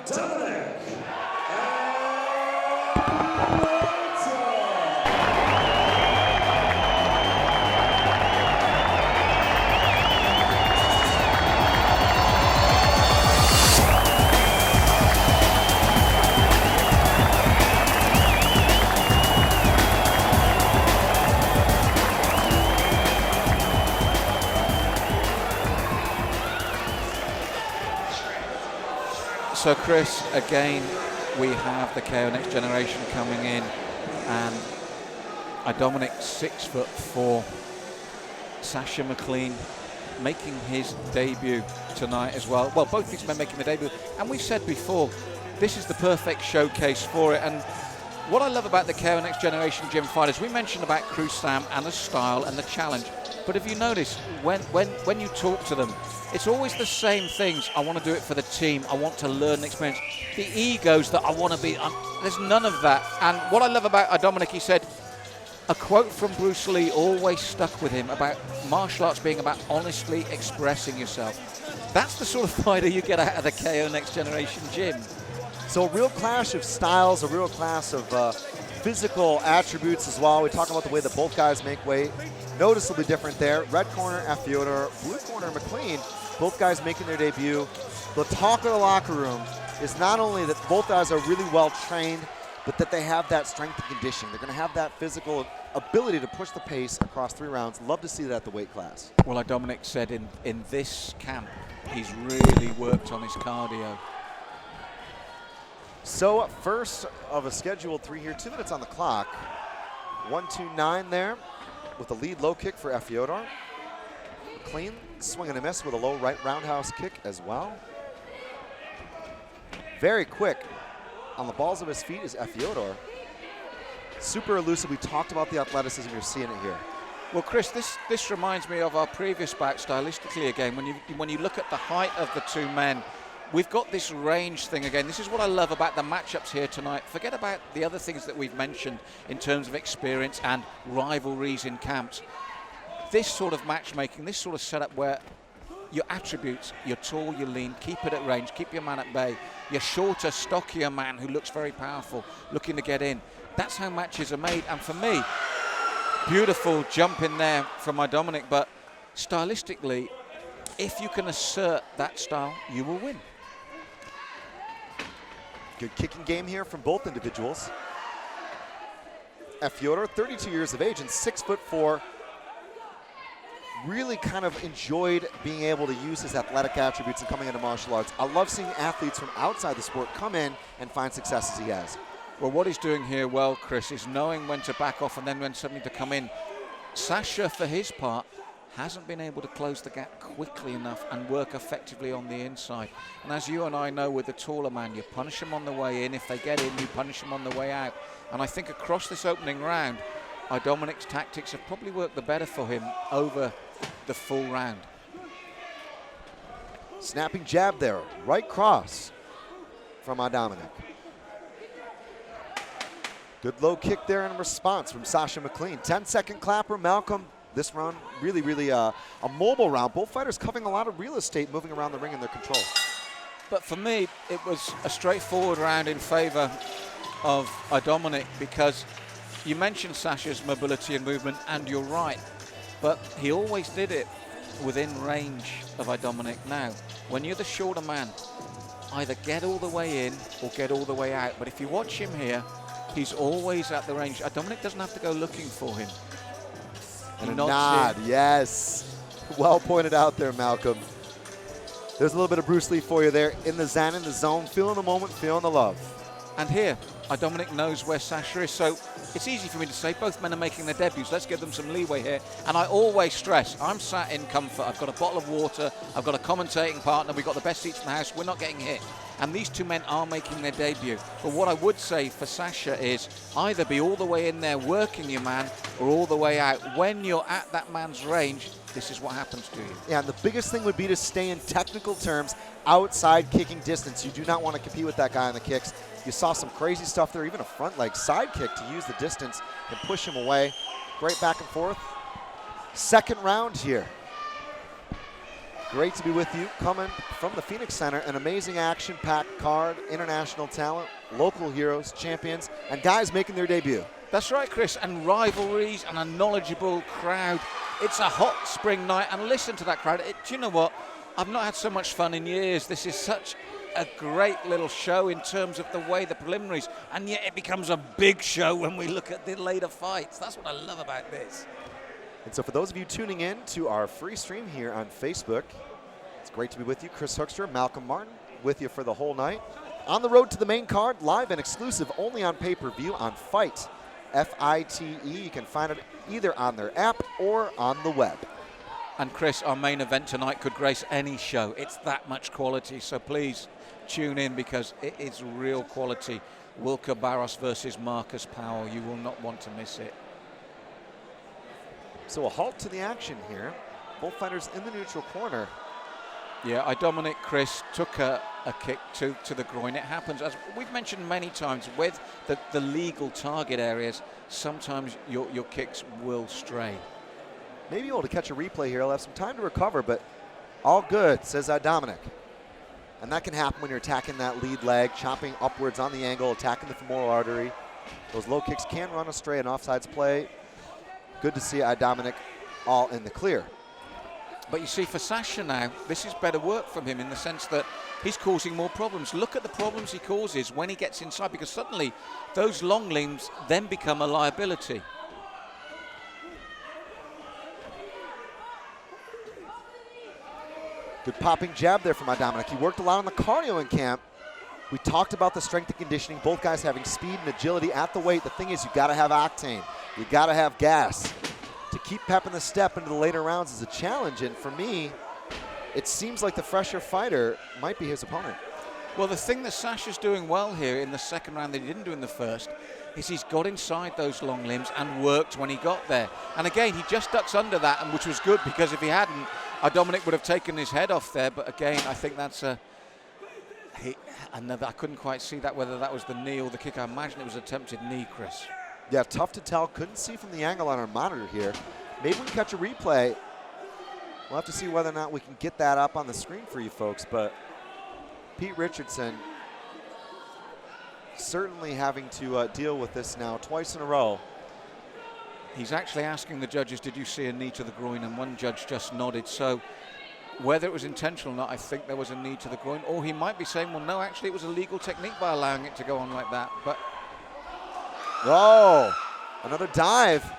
Idominik. So Chris, again, we have the KO Next Generation coming in, and Idominik 6'4", Sacha McLEAN making his debut tonight as well. Well, both these men making the debut, and we've said before, this is the perfect showcase for it. And what I love about the KO Next Generation gym fighters, we mentioned about Crew Sam and the style and the challenge, but if you notice, when you talk to them, it's always the same things. I want to do it for the team. I want to learn the experience. The egos that I want to be, there's none of that. And what I love about Idominik, he said, a quote from Bruce Lee always stuck with him about martial arts being about honestly expressing yourself. That's the sort of fighter you get out of the KO Next Generation gym. So a real clash of styles, a real clash of physical attributes as well. We talk about the way that both guys make weight. Noticeably different there. Red corner, EFEOTOR. Blue corner, McLEAN. Both guys making their debut. The talk of the locker room is not only that both guys are really well trained, but that they have that strength and conditioning. They're going to have that physical ability to push the pace across 3 rounds. Love to see that at the weight class. Well, Idominik said in this camp, he's really worked on his cardio. So first of a scheduled 3 here, 2 minutes on the clock. 1-2-9 there with a lead low kick for EFEOTOR. McLEAN swing and a miss with a low right roundhouse kick as well. Very quick on the balls of his feet is EFEOTOR. Super elusive. We talked about the athleticism. You're seeing it here. Well, Chris, this reminds me of our previous bout stylistically again. When you look at the height of the 2 men, we've got this range thing again. This is what I love about the matchups here tonight. Forget about the other things that we've mentioned in terms of experience and rivalries in camps. This sort of matchmaking, this sort of setup where your attributes, you're tall, you're lean, keep it at range, keep your man at bay. You're shorter, stockier man who looks very powerful, looking to get in. That's how matches are made. And for me, beautiful jump in there from Idominik, but stylistically, if you can assert that style, you will win. Good kicking game here from both individuals. EFEOTOR, 32 years of age and 6'4", really kind of enjoyed being able to use his athletic attributes and coming into martial arts. I love seeing athletes from outside the sport come in and find success as he has. Well, what he's doing here well, Chris, is knowing when to back off and then when suddenly to come in. Sacha, for his part, hasn't been able to close the gap quickly enough and work effectively on the inside. And as you and I know with the taller man, you punish them on the way in. If they get in, you punish them on the way out. And I think across this opening round, Idominik's tactics have probably worked the better for him over the full round. Snapping jab there, right cross from Idominik. Good low kick there in response from Sacha McLEAN. 10-second clapper, Malcolm. This round, really a mobile round. Both fighters covering a lot of real estate, moving around the ring in their control. But for me, it was a straightforward round in favor of Idominik because you mentioned Sacha's mobility and movement, and you're right. But he always did it within range of Idominik. Now, when you're the shorter man, either get all the way in or get all the way out. But if you watch him here, he's always at the range. Idominik doesn't have to go looking for him. And a nod, yes. Well pointed out there, Malcolm. There's a little bit of Bruce Lee for you there. In the zen, in the zone, feeling the moment, feeling the love. And here, Idominik knows where Sacha is, so it's easy for me to say both men are making their debuts. Let's give them some leeway here. And I always stress, I'm sat in comfort. I've got a bottle of water. I've got a commentating partner. We've got the best seats in the house. We're not getting hit. And these 2 men are making their debut. But what I would say for Sacha is either be all the way in there working your man or all the way out. When you're at that man's range, this is what happens to you. Yeah, and the biggest thing would be to stay in technical terms outside kicking distance. You do not want to compete with that guy on the kicks. You saw some crazy stuff there, even a front leg side kick to use the distance and push him away. Great back and forth. Second round here. Great to be with you. Coming from the Phoenix Center, an amazing action-packed card, international talent, local heroes, champions, and guys making their debut. That's right, Chris, and rivalries and a knowledgeable crowd. It's a hot spring night, and listen to that crowd. Do you know what? I've not had so much fun in years. This is such a great little show in terms of the way the preliminaries, and yet it becomes a big show when we look at the later fights. That's what I love about this. And so for those of you tuning in to our free stream here on Facebook, it's great to be with you. Chris Hoekstra, Malcolm Martin with you for the whole night. On the road to the main card, live and exclusive only on pay-per-view on FITE, F-I-T-E. You can find it either on their app or on the web. And Chris, our main event tonight could grace any show. It's that much quality, so please tune in because it is real quality. Wilker Barros versus Marcus Powell. You will not want to miss it. So a halt to the action here. Both fighters in the neutral corner. Yeah, Idominik, Chris, took a kick to the groin. It happens, as we've mentioned many times, with the legal target areas, sometimes your kicks will stray. Maybe able to catch a replay here. He'll have some time to recover, but all good, says Idominik. And that can happen when you're attacking that lead leg, chopping upwards on the angle, attacking the femoral artery. Those low kicks can run astray in offsides play. Good to see Idominik all in the clear. But you see, for Sacha now, this is better work from him in the sense that he's causing more problems. Look at the problems he causes when he gets inside, because suddenly those long limbs then become a liability. Good popping jab there from Idominik. He worked a lot on the cardio in camp. We talked about the strength and conditioning, both guys having speed and agility at the weight. The thing is, you gotta have octane. You gotta have gas. To keep pep in the step into the later rounds is a challenge, and for me, it seems like the fresher fighter might be his opponent. Well, the thing that Sacha's doing well here in the second round that he didn't do in the first is he's got inside those long limbs and worked when he got there. And again, he just ducks under that, and which was good, because if he hadn't, Idominik would have taken his head off there. But again, I think that's I couldn't quite see that, whether that was the knee or the kick. I imagine it was attempted knee, Chris. Yeah, tough to tell. Couldn't see from the angle on our monitor here. Maybe we can catch a replay. We'll have to see whether or not we can get that up on the screen for you folks. But Pete Richardson certainly having to deal with this now twice in a row. He's actually asking the judges, did you see a knee to the groin? And one judge just nodded. So whether it was intentional or not, I think there was a knee to the groin. Or he might be saying, well, no, actually it was a legal technique by allowing it to go on like that. But oh, another dive.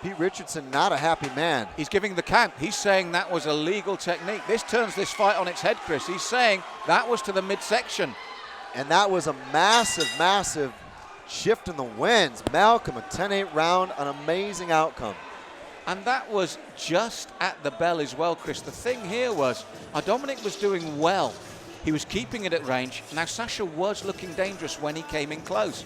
Pete Richardson, not a happy man. He's giving the count. He's saying that was a legal technique. This turns this fight on its head, Chris. He's saying that was to the midsection. And that was a massive, massive shift in the winds. Malcolm, a 10-8 round, an amazing outcome. And that was just at the bell as well, Chris. The thing here was, Idominik was doing well. He was keeping it at range. Now, Sacha was looking dangerous when he came in close.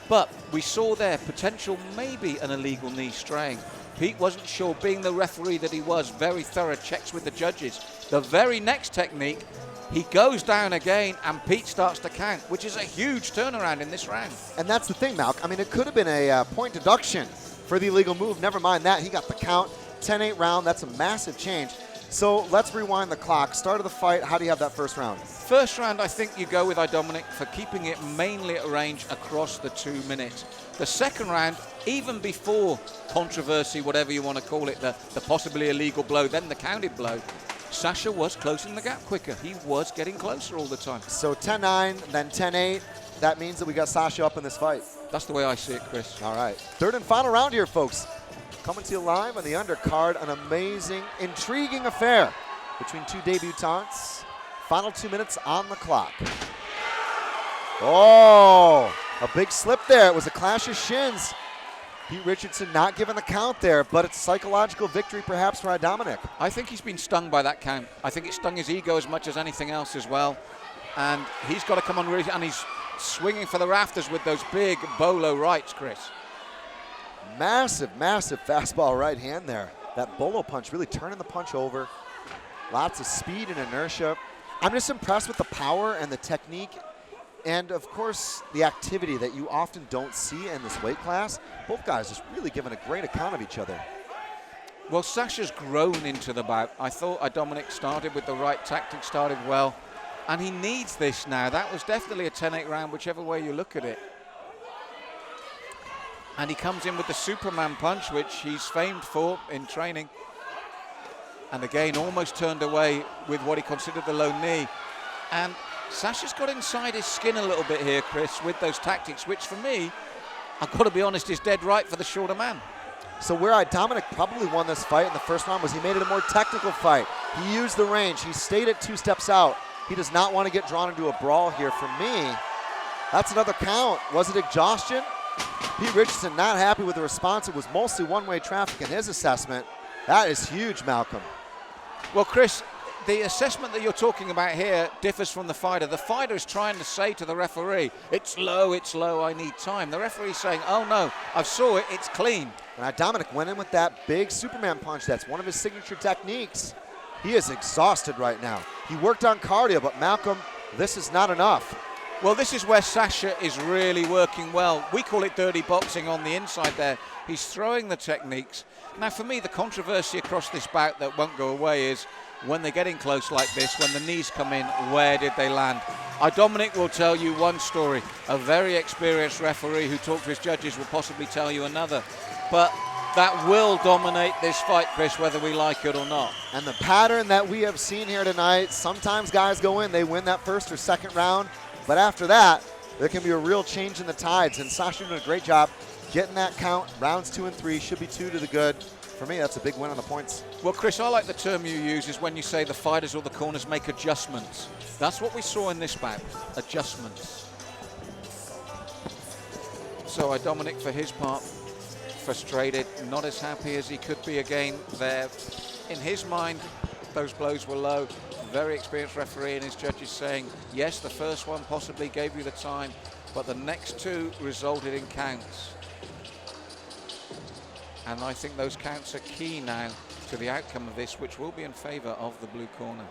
But we saw there potential, maybe an illegal knee straying. Pete wasn't sure, being the referee that he was, very thorough checks with the judges. The very next technique, he goes down again, and Pete starts to count, which is a huge turnaround in this round. And that's the thing, Malk. I mean, it could have been a point deduction for the illegal move. Never mind that. He got the count. 10-8 round. That's a massive change. So let's rewind the clock. Start of the fight. How do you have that first round? First round, I think you go with Idominik for keeping it mainly at range across the 2 minutes. The second round, even before controversy, whatever you want to call it, the possibly illegal blow, then the counted blow, Sacha was closing the gap quicker. He was getting closer all the time. So 10-9, then 10-8. That means that we got Sacha up in this fight. That's the way I see it, Chris. All right. Third and final round here, folks. Coming to you live on the undercard, an amazing, intriguing affair between two debutants. Final 2 minutes on the clock. Oh, a big slip there. It was a clash of shins. Pete Richardson not given the count there, but it's psychological victory perhaps for Idominik. I think he's been stung by that count. I think it stung his ego as much as anything else as well. And he's got to come on really, and he's swinging for the rafters with those big bolo rights, Chris. Massive, massive fastball right hand there. That bolo punch really turning the punch over. Lots of speed and inertia. I'm just impressed with the power and the technique and, of course, the activity that you often don't see in this weight class. Both guys just really giving a great account of each other. Well, Sacha's grown into the bout. I thought Idominik started with the right tactics, started well, and he needs this now. That was definitely a 10-8 round, whichever way you look at it. And he comes in with the Superman punch, which he's famed for in training. And again, almost turned away with what he considered the low knee. And Sacha's got inside his skin a little bit here, Chris, with those tactics, which for me, I've got to be honest, is dead right for the shorter man. So where Idominik probably won this fight in the first round was he made it a more technical fight. He used the range. He stayed at 2 steps out. He does not want to get drawn into a brawl here. For me, that's another count. Was it exhaustion? Pete Richardson not happy with the response. It was mostly one-way traffic in his assessment. That is huge, Malcolm. Well, Chris, the assessment that you're talking about here differs from the fighter. The fighter is trying to say to the referee, it's low, I need time. The referee's saying, oh no, I saw it, it's clean. And Idominik went in with that big Superman punch. That's one of his signature techniques. He is exhausted right now. He worked on cardio, but Malcolm, this is not enough. Well, this is where Sacha is really working well. We call it dirty boxing on the inside there. He's throwing the techniques. Now, for me, the controversy across this bout that won't go away is when they get in close like this, when the knees come in, where did they land? Idominik will tell you one story. A very experienced referee who talked to his judges will possibly tell you another. But that will dominate this fight, Chris, whether we like it or not. And the pattern that we have seen here tonight, sometimes guys go in, they win that first or second round, but after that, there can be a real change in the tides, and Sacha doing a great job getting that count. Rounds 2 and 3 should be 2 to the good. For me, that's a big win on the points. Well, Chris, I like the term you use is when you say the fighters or the corners make adjustments. That's what we saw in this bout, adjustments. So Idominik, for his part, frustrated, not as happy as he could be again there. In his mind, those blows were low. Very experienced referee and his judges saying, yes, the first one possibly gave you the time, but the next 2 resulted in counts. And I think those counts are key now to the outcome of this, which will be in favor of the blue corner.